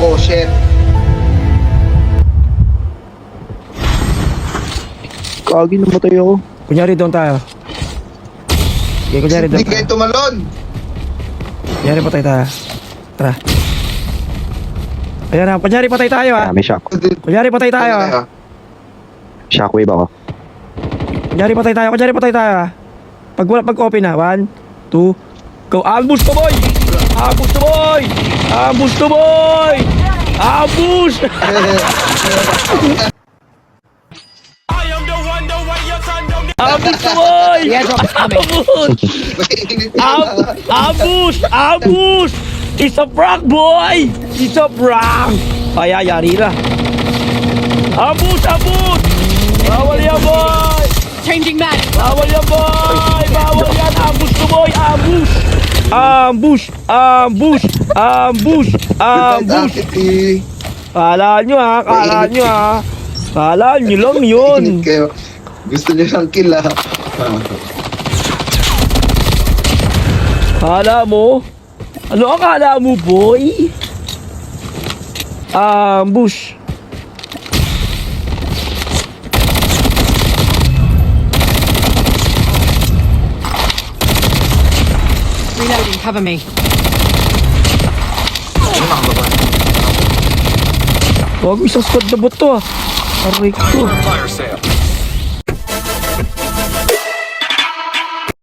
Oh, shit. Kagi namatay ako. Kunyari doon tayo. Sige, kunyari doon Hindi kayo tayo. tumalon. Kunyari patay tayo. Tara. Ayan na, kunyari patay tayo ha. May shock. Kunyari patay tayo ha. Shockwave ako. Kunyari patay tayo ha. Pag-open na. 1, 2, go. Ambush to boy! Ambush to boy! Ambush to boy! Ambush! Ambush to boy! Ambush! Ambush! It's a prank boy! It's a prank! Ay, yari na. Ambush! Ambush! Bawal yan boy! Changing mag. Bawal yan boy! Bawal yan! Ambush to boy! Ambush! Ambush! Ambush! Ambush! Ambush! Kala nyo ha! Kala nyo ha! Kala nyo lang yun! Kayo. Gusto niyo ng kill, ha? Kala mo? Ano akala mo boy? Ambush! Reloading. Cover me. Huwag isang squad na bot to ah. Aray ko. Fire sale.